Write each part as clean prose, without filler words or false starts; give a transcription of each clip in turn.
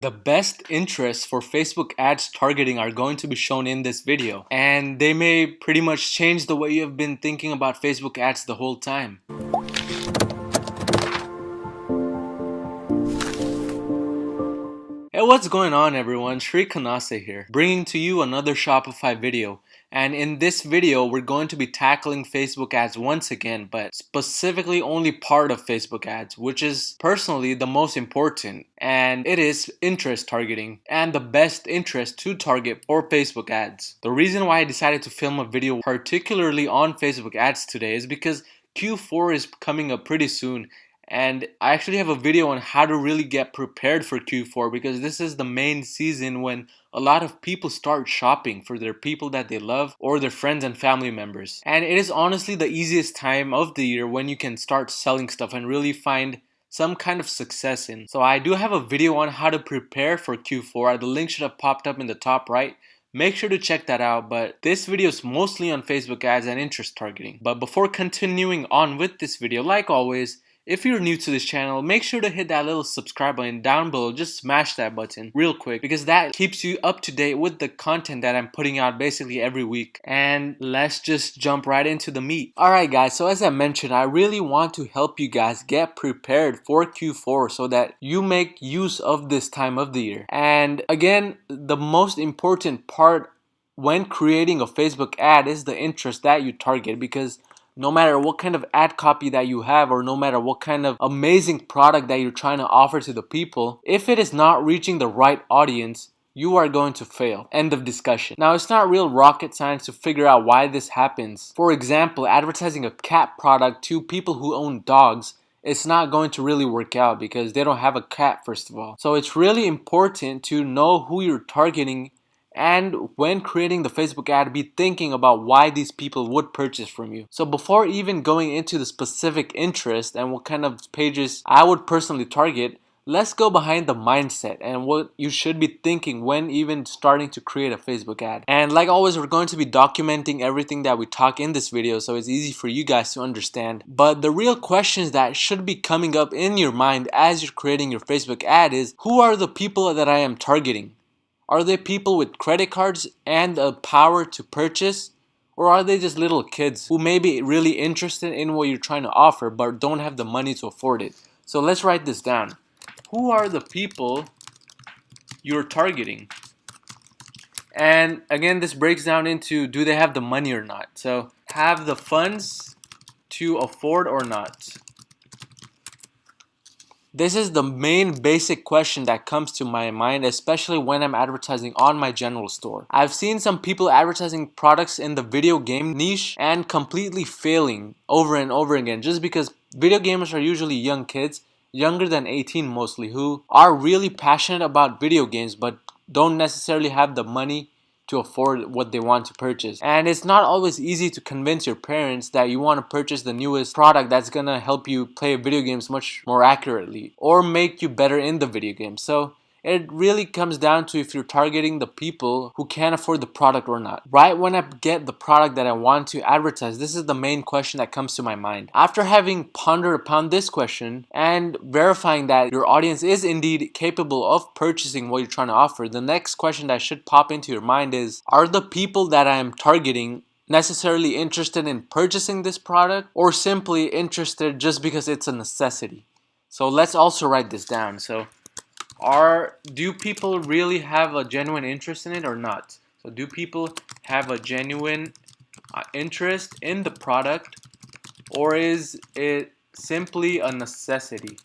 The best interests for Facebook ads targeting are going to be shown in this video, and they may pretty much change the way you have been thinking about Facebook ads the whole time. Hey, what's going on everyone? Shri Kanase here, bringing to you another Shopify video. And in this video, we're going to be tackling Facebook ads once again, but specifically only part of Facebook ads, which is personally the most important, and it is interest targeting and the best interest to target for Facebook ads. The reason why I decided to film a video particularly on Facebook ads today is because Q4 is coming up pretty soon. And I actually have a video on how to really get prepared for Q4 because this is the main season when a lot of people start shopping for their people that they love or their friends and family members. And it is honestly the easiest time of the year when you can start selling stuff and really find some kind of success in. So I do have a video on how to prepare for Q4. The link should have popped up in the top right. Make sure to check that out, but this video is mostly on Facebook ads and interest targeting. But before continuing on with this video, like always, if you're new to this channel, make sure to hit that little subscribe button down below. Just smash that button real quick because that keeps you up to date with the content that I'm putting out basically every week. And let's just jump right into the meat. Alright guys, so as I mentioned, I really want to help you guys get prepared for Q4 so that you make use of this time of the year. And again, the most important part when creating a Facebook ad is the interest that you target, because no matter what kind of ad copy that you have or no matter what kind of amazing product that you're trying to offer to the people, if it is not reaching the right audience, you are going to fail. End of discussion. Now, it's not real rocket science to figure out why this happens. For example, advertising a cat product to people who own dogs, it's not going to really work out because they don't have a cat, first of all. So it's really important to know who you're targeting, and when creating the Facebook ad, be thinking about why these people would purchase from you. So before even going into the specific interest and what kind of pages I would personally target, let's go behind the mindset and what you should be thinking when even starting to create a Facebook ad. And like always, we're going to be documenting everything that we talk in this video so it's easy for you guys to understand. But the real questions that should be coming up in your mind as you're creating your Facebook ad is, who are the people that I am targeting? Are they people with credit cards and the power to purchase? Or are they just little kids who may be really interested in what you're trying to offer but don't have the money to afford it? So let's write this down. Who are the people you're targeting? And again, this breaks down into, do they have the money or not? So have the funds to afford or not? This is the main basic question that comes to my mind, especially when I'm advertising on my general store. I've seen some people advertising products in the video game niche and completely failing over and over again just because video gamers are usually young kids, younger than 18 mostly, who are really passionate about video games but don't necessarily have the money to afford what they want to purchase. And it's not always easy to convince your parents that you want to purchase the newest product that's gonna help you play video games much more accurately or make you better in the video game. So it really comes down to if you're targeting the people who can't afford the product or not. Right when I get the product that I want to advertise, this is the main question that comes to my mind. After having pondered upon this question and verifying that your audience is indeed capable of purchasing what you're trying to offer, the next question that should pop into your mind is, are the people that I am targeting necessarily interested in purchasing this product or simply interested just because it's a necessity? So let's also write this down. So do people really have a genuine interest in it or not? So do people have a genuine interest in the product, or is it simply a necessity?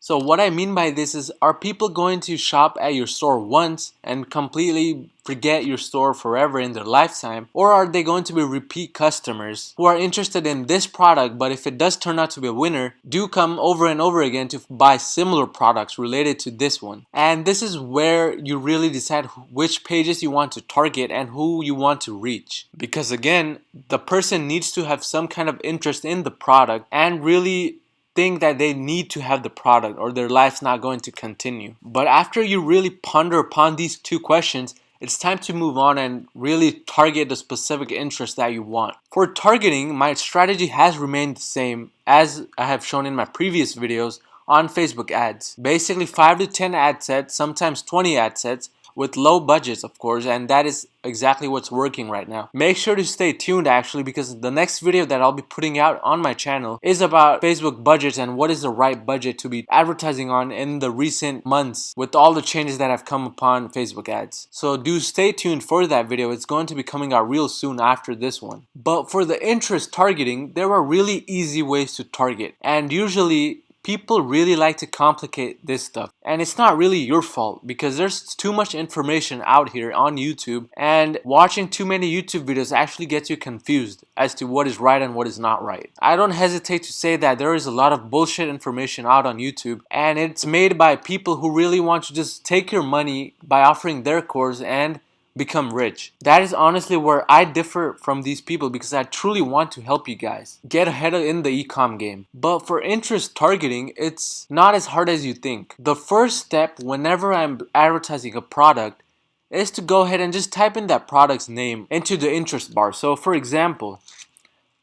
So what I mean by this is, are people going to shop at your store once and completely forget your store forever in their lifetime? Or are they going to be repeat customers who are interested in this product, but if it does turn out to be a winner, do come over and over again to buy similar products related to this one? And this is where you really decide which pages you want to target and who you want to reach. Because again, the person needs to have some kind of interest in the product and really think that they need to have the product or their life's not going to continue. But after you really ponder upon these two questions, it's time to move on and really target the specific interest that you want. For targeting, my strategy has remained the same as I have shown in my previous videos on Facebook ads. Basically 5 to 10 ad sets, sometimes 20 ad sets, with low budgets, of course, and that is exactly what's working right now. Make sure to stay tuned actually, because the next video that I'll be putting out on my channel is about Facebook budgets and what is the right budget to be advertising on in the recent months with all the changes that have come upon Facebook ads. So do stay tuned for that video. It's going to be coming out real soon after this one. But for the interest targeting, there are really easy ways to target, and usually people really like to complicate this stuff, and it's not really your fault because there's too much information out here on YouTube, and watching too many YouTube videos actually gets you confused as to what is right and what is not right. I don't hesitate to say that there is a lot of bullshit information out on YouTube, and it's made by people who really want to just take your money by offering their course and become rich. That is honestly where I differ from these people, because I truly want to help you guys get ahead in the e-com game. But for interest targeting, it's not as hard as you think. The first step whenever I'm advertising a product is to go ahead and just type in that product's name into the interest bar. So for example,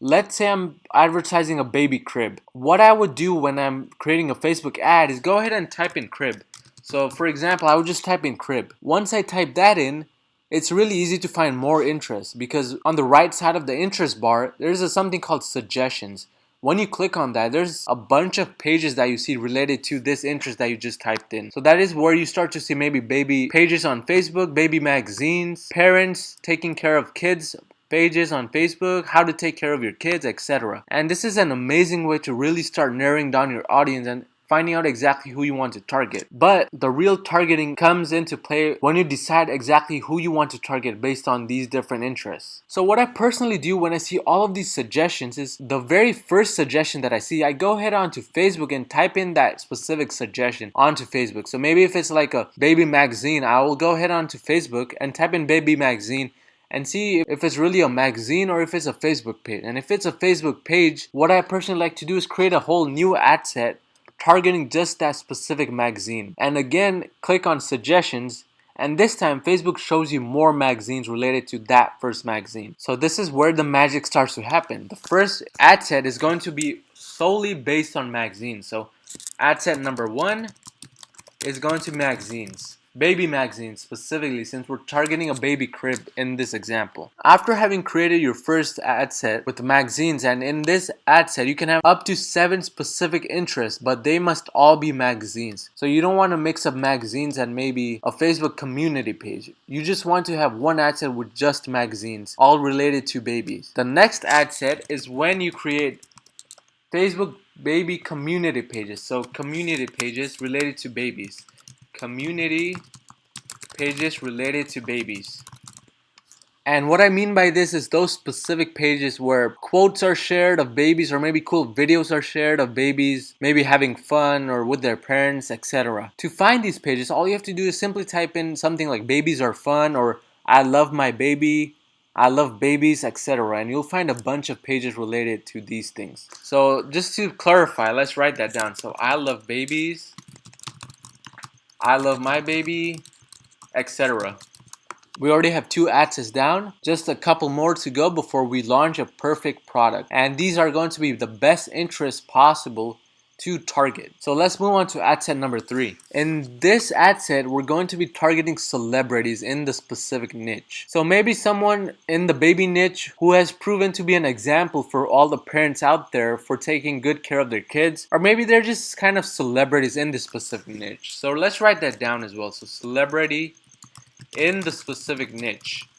let's say I'm advertising a baby crib. What I would do when I'm creating a Facebook ad is go ahead and type in crib. So for example, I would just type in crib. Once I type that in, it's really easy to find more interest, because on the right side of the interest bar, there's something called suggestions. When you click on that, there's a bunch of pages that you see related to this interest that you just typed in. So that is where you start to see maybe baby pages on Facebook, baby magazines, parents taking care of kids pages on Facebook, how to take care of your kids, etc. And this is an amazing way to really start narrowing down your audience and finding out exactly who you want to target. But the real targeting comes into play when you decide exactly who you want to target based on these different interests. So what I personally do when I see all of these suggestions is the very first suggestion that I see, I go ahead onto Facebook and type in that specific suggestion onto Facebook. So maybe if it's like a baby magazine, I will go ahead onto Facebook and type in baby magazine and see if it's really a magazine or if it's a Facebook page. And if it's a Facebook page, what I personally like to do is create a whole new ad set targeting just that specific magazine. And again, click on suggestions, and this time Facebook shows you more magazines related to that first magazine. So this is where the magic starts to happen. The first ad set is going to be solely based on magazines. So ad set number 1 is going to be magazines. Baby magazines specifically, since we're targeting a baby crib in this example. After having created your first ad set with the magazines, and in this ad set you can have up to 7 specific interests, but they must all be magazines. So you don't want to mix up magazines and maybe a Facebook community page. You just want to have one ad set with just magazines, all related to babies. The next ad set is when you create Facebook baby community pages. So community pages related to babies. Community pages related to babies. And what I mean by this is those specific pages where quotes are shared of babies, or maybe cool videos are shared of babies, maybe having fun or with their parents, etc. To find these pages, all you have to do is simply type in something like babies are fun, or I love my baby, I love babies, etc. And you'll find a bunch of pages related to these things. So just to clarify, let's write that down. So I love babies, I love my baby, etc. We already have 2 ad sets down, just a couple more to go before we launch a perfect product. And these are going to be the best interest possible to target. So let's move on to ad set number 3. In this ad set, we're going to be targeting celebrities in the specific niche. So maybe someone in the baby niche who has proven to be an example for all the parents out there for taking good care of their kids, or maybe they're just kind of celebrities in this specific niche. So let's write that down as well. So celebrity in the specific niche.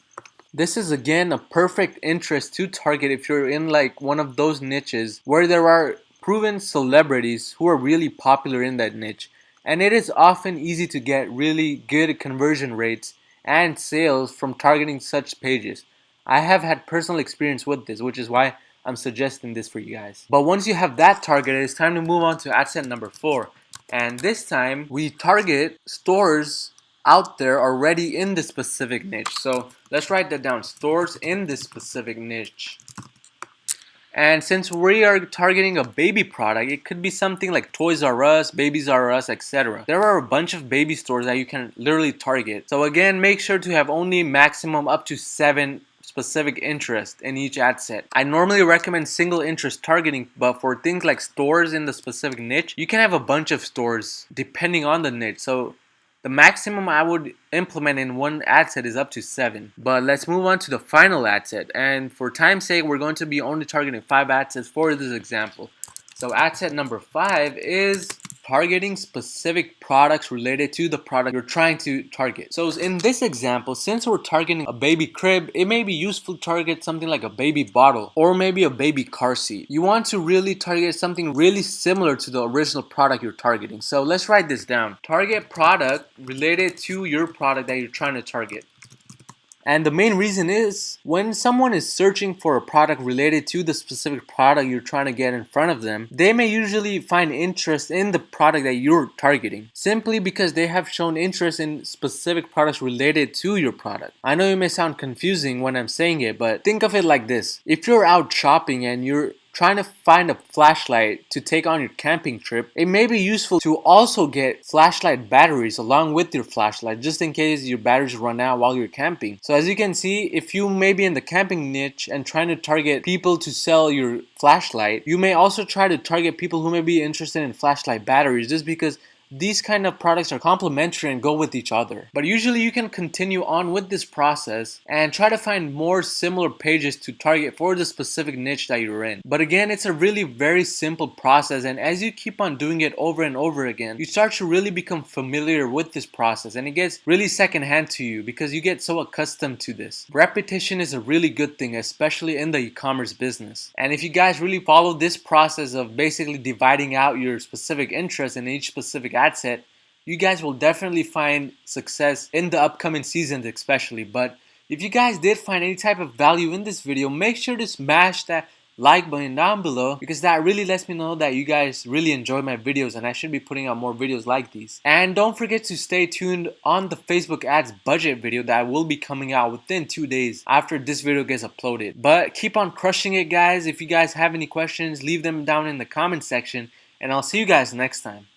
This is again a perfect interest to target if you're in like one of those niches where there are proven celebrities who are really popular in that niche, and it is often easy to get really good conversion rates and sales from targeting such pages. I have had personal experience with this, which is why I'm suggesting this for you guys. But once you have that targeted, it's time to move on to ad set number 4, and this time we target stores out there already in this specific niche. So let's write that down, stores in this specific niche. And since we are targeting a baby product, it could be something like Toys R Us, Babies R Us, etc. There are a bunch of baby stores that you can literally target. So again, make sure to have only maximum up to 7 specific interest in each ad set. I normally recommend single interest targeting, but for things like stores in the specific niche, you can have a bunch of stores depending on the niche. So the maximum I would implement in one ad set is up to 7. But let's move on to the final ad set. And for time's sake, we're going to be only targeting 5 ad sets for this example. So ad set number 5 is targeting specific products related to the product you're trying to target. So in this example, since we're targeting a baby crib, it may be useful to target something like a baby bottle or maybe a baby car seat. You want to really target something really similar to the original product you're targeting. So let's write this down. Target product related to your product that you're trying to target. And the main reason is when someone is searching for a product related to the specific product you're trying to get in front of them, they may usually find interest in the product that you're targeting simply because they have shown interest in specific products related to your product. I know it may sound confusing when I'm saying it, but think of it like this. If you're out shopping and you're trying to find a flashlight to take on your camping trip, it may be useful to also get flashlight batteries along with your flashlight just in case your batteries run out while you're camping. So as you can see, if you may be in the camping niche and trying to target people to sell your flashlight, you may also try to target people who may be interested in flashlight batteries just because these kind of products are complementary and go with each other. But usually you can continue on with this process and try to find more similar pages to target for the specific niche that you're in. But again, it's a really very simple process, and as you keep on doing it over and over again, you start to really become familiar with this process and it gets really secondhand to you because you get so accustomed to this. Repetition is a really good thing, especially in the e-commerce business. And if you guys really follow this process of basically dividing out your specific interest in each specific ad set, you guys will definitely find success in the upcoming seasons especially. But if you guys did find any type of value in this video, make sure to smash that like button down below because that really lets me know that you guys really enjoy my videos and I should be putting out more videos like these. And don't forget to stay tuned on the Facebook ads budget video that will be coming out within 2 days after this video gets uploaded. But keep on crushing it, guys. If you guys have any questions, leave them down in the comment section and I'll see you guys next time.